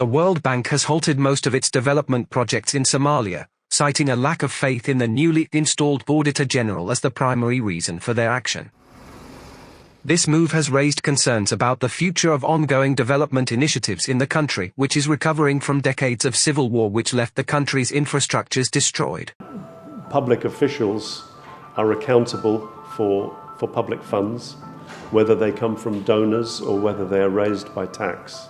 The World Bank has halted most of its development projects in Somalia, citing a lack of faith in the newly installed Auditor General as the primary reason for their action. This move has raised concerns about the future of ongoing development initiatives in the country, which is recovering from decades of civil war which left the country's infrastructures destroyed. Public officials are accountable for public funds, whether they come from donors or whether they are raised by tax.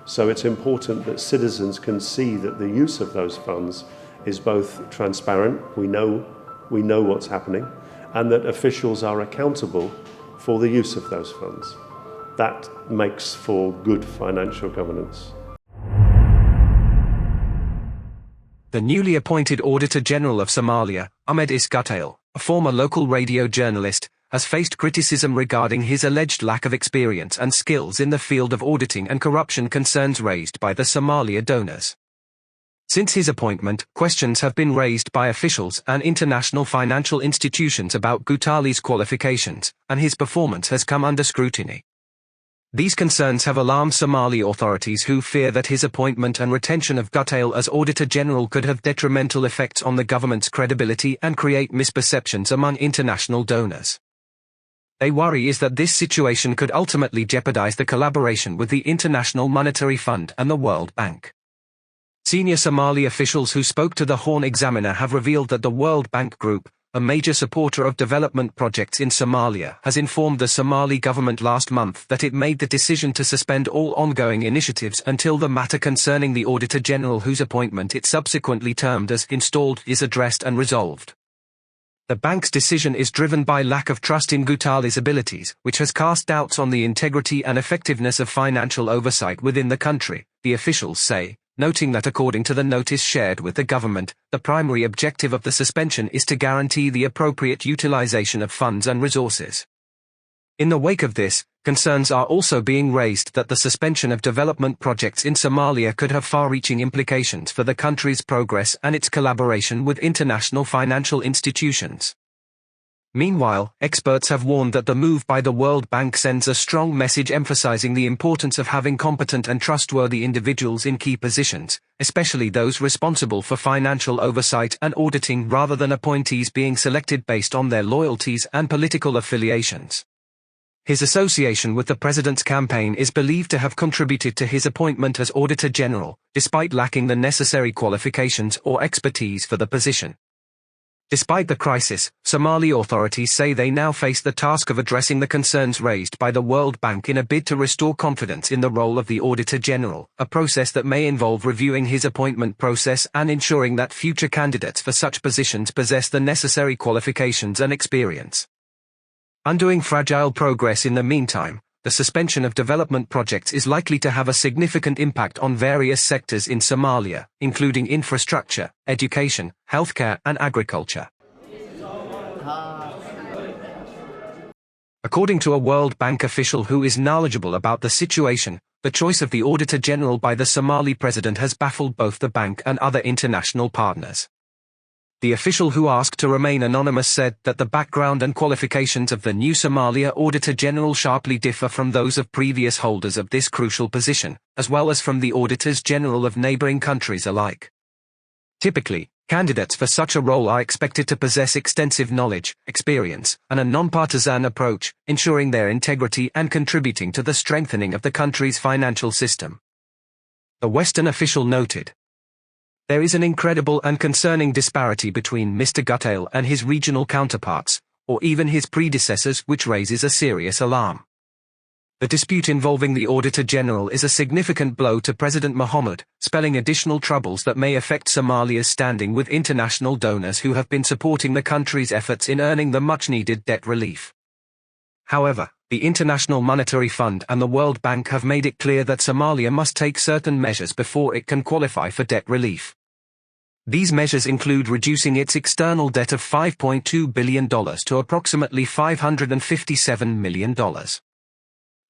So it's important that citizens can see that the use of those funds is both transparent, we know what's happening, and that officials are accountable for the use of those funds. That makes for good financial governance. The newly appointed Auditor General of Somalia, Abdijaliil, a former local radio journalist, has faced criticism regarding his alleged lack of experience and skills in the field of auditing and corruption concerns raised by the Somalia donors. Since his appointment, questions have been raised by officials and international financial institutions about Abdijaliil's qualifications, and his performance has come under scrutiny. These concerns have alarmed Somali authorities, who fear that his appointment and retention of Abdijaliil as Auditor General could have detrimental effects on the government's credibility and create misperceptions among international donors. Their worry is that this situation could ultimately jeopardize the collaboration with the International Monetary Fund and the World Bank. Senior Somali officials who spoke to the Horn Examiner have revealed that the World Bank Group, a major supporter of development projects in Somalia, has informed the Somali government last month that it made the decision to suspend all ongoing initiatives until the matter concerning the Auditor General, whose appointment it subsequently termed as installed, is addressed and resolved. The bank's decision is driven by lack of trust in Abdijaliil's abilities, which has cast doubts on the integrity and effectiveness of financial oversight within the country, the officials say, noting that according to the notice shared with the government, the primary objective of the suspension is to guarantee the appropriate utilization of funds and resources. In the wake of this, concerns are also being raised that the suspension of development projects in Somalia could have far-reaching implications for the country's progress and its collaboration with international financial institutions. Meanwhile, experts have warned that the move by the World Bank sends a strong message emphasizing the importance of having competent and trustworthy individuals in key positions, especially those responsible for financial oversight and auditing, rather than appointees being selected based on their loyalties and political affiliations. His association with the president's campaign is believed to have contributed to his appointment as Auditor General, despite lacking the necessary qualifications or expertise for the position. Despite the crisis, Somali authorities say they now face the task of addressing the concerns raised by the World Bank in a bid to restore confidence in the role of the Auditor General, a process that may involve reviewing his appointment process and ensuring that future candidates for such positions possess the necessary qualifications and experience. Undoing fragile progress in the meantime, the suspension of development projects is likely to have a significant impact on various sectors in Somalia, including infrastructure, education, healthcare, and agriculture. According to a World Bank official who is knowledgeable about the situation, the choice of the Auditor General by the Somali president has baffled both the bank and other international partners. The official, who asked to remain anonymous, said that the background and qualifications of the new Somalia Auditor General sharply differ from those of previous holders of this crucial position, as well as from the Auditors General of neighboring countries alike. Typically, candidates for such a role are expected to possess extensive knowledge, experience, and a non-partisan approach, ensuring their integrity and contributing to the strengthening of the country's financial system. The Western official noted, "There is an incredible and concerning disparity between Mr. Abdijaliil and his regional counterparts, or even his predecessors, which raises a serious alarm. The dispute involving the Auditor General is a significant blow to President Mohammed, spelling additional troubles that may affect Somalia's standing with international donors who have been supporting the country's efforts in earning the much-needed debt relief." However, the International Monetary Fund and the World Bank have made it clear that Somalia must take certain measures before it can qualify for debt relief. These measures include reducing its external debt of $5.2 billion to approximately $557 million.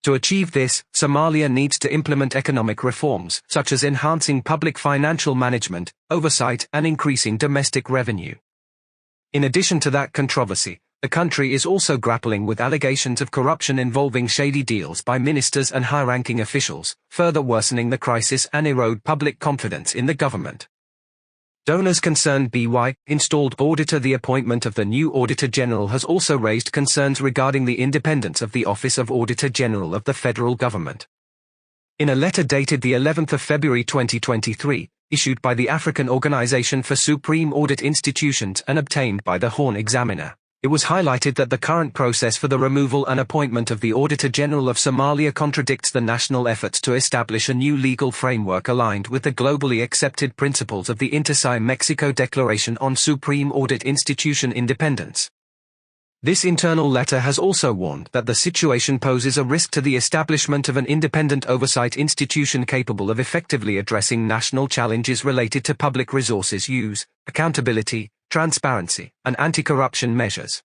To achieve this, Somalia needs to implement economic reforms, such as enhancing public financial management, oversight, and increasing domestic revenue. In addition to that controversy, The country is also grappling with allegations of corruption involving shady deals by ministers and high-ranking officials, further worsening the crisis and erode public confidence in the government. Donors concerned by installed auditor. The appointment of the new Auditor General has also raised concerns regarding the independence of the Office of Auditor General of the federal government. In a letter dated the 11th of February 2023, issued by the African Organization for Supreme Audit Institutions and obtained by the Horn Examiner, it was highlighted that the current process for the removal and appointment of the Auditor General of Somalia contradicts the national efforts to establish a new legal framework aligned with the globally accepted principles of the Inter-Mexico Declaration on Supreme Audit Institution Independence. This internal letter has also warned that the situation poses a risk to the establishment of an independent oversight institution capable of effectively addressing national challenges related to public resources use, accountability, transparency, and anti-corruption measures.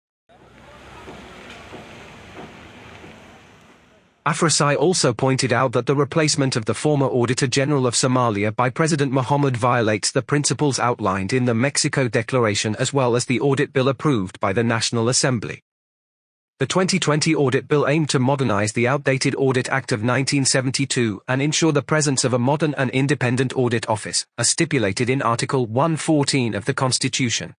Afrasai also pointed out that the replacement of the former Auditor General of Somalia by President Mohammed violates the principles outlined in the Mexico Declaration as well as the audit bill approved by the National Assembly. The 2020 audit bill aimed to modernize the outdated Audit Act of 1972 and ensure the presence of a modern and independent audit office, as stipulated in Article 114 of the Constitution.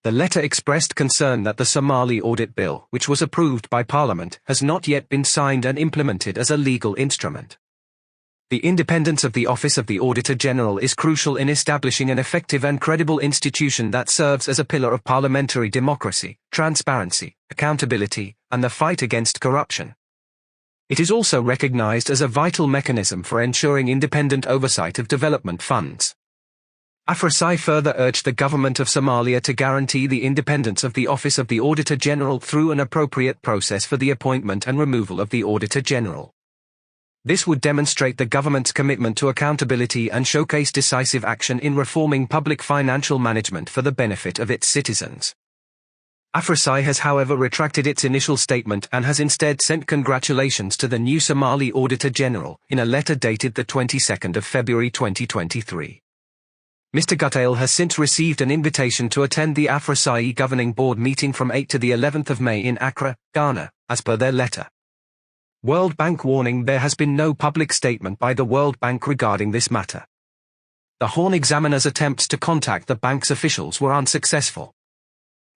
The letter expressed concern that the Somali audit bill, which was approved by Parliament, has not yet been signed and implemented as a legal instrument. The independence of the Office of the Auditor General is crucial in establishing an effective and credible institution that serves as a pillar of parliamentary democracy, transparency, accountability, and the fight against corruption. It is also recognized as a vital mechanism for ensuring independent oversight of development funds. Afrasai further urged the government of Somalia to guarantee the independence of the Office of the Auditor General through an appropriate process for the appointment and removal of the Auditor General. This would demonstrate the government's commitment to accountability and showcase decisive action in reforming public financial management for the benefit of its citizens. Afrasai has however retracted its initial statement and has instead sent congratulations to the new Somali Auditor General in a letter dated the 22nd of February 2023. Mr. Gutail has since received an invitation to attend the Afrasai Governing Board meeting from 8 to the 11th of May in Accra, Ghana, as per their letter. World Bank warning: there has been no public statement by the World Bank regarding this matter. The Horn Examiner's attempts to contact the bank's officials were unsuccessful.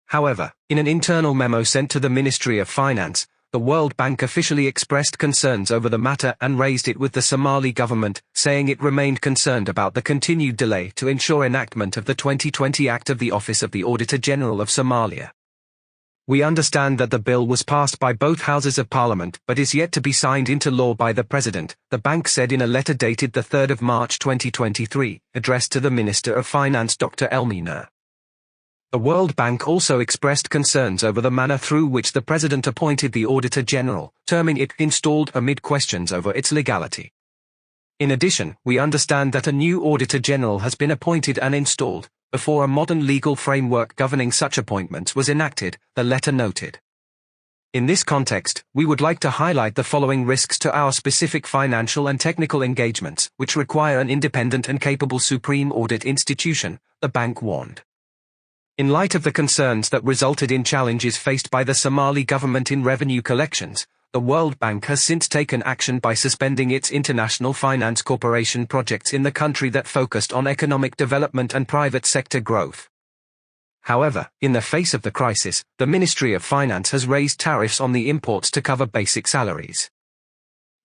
However, in an internal memo sent to the Ministry of Finance, the World Bank officially expressed concerns over the matter and raised it with the Somali government, saying it remained concerned about the continued delay to ensure enactment of the 2020 Act of the Office of the Auditor General of Somalia. We understand that the bill was passed by both houses of Parliament but is yet to be signed into law by the President, the bank said in a letter dated the 3rd of March 2023, addressed to the Minister of Finance Dr. Elmina. The World Bank also expressed concerns over the manner through which the President appointed the Auditor General, terming it installed amid questions over its legality. In addition, we understand that a new Auditor General has been appointed and installed, before a modern legal framework governing such appointments was enacted, the letter noted. In this context, we would like to highlight the following risks to our specific financial and technical engagements, which require an independent and capable supreme audit institution, the bank warned. In light of the concerns that resulted in challenges faced by the Somali government in revenue collections, the World Bank has since taken action by suspending its International Finance Corporation projects in the country that focused on economic development and private sector growth. However, in the face of the crisis, the Ministry of Finance has raised tariffs on the imports to cover basic salaries.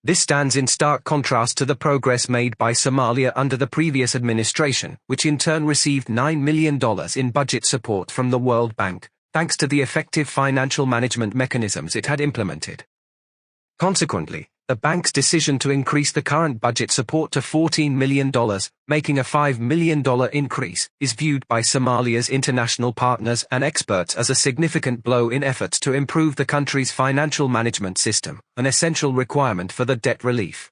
This stands in stark contrast to the progress made by Somalia under the previous administration, which in turn received $9 million in budget support from the World Bank, thanks to the effective financial management mechanisms it had implemented. Consequently, the bank's decision to increase the current budget support to $14 million, making a $5 million increase, is viewed by Somalia's international partners and experts as a significant blow in efforts to improve the country's financial management system, an essential requirement for the debt relief.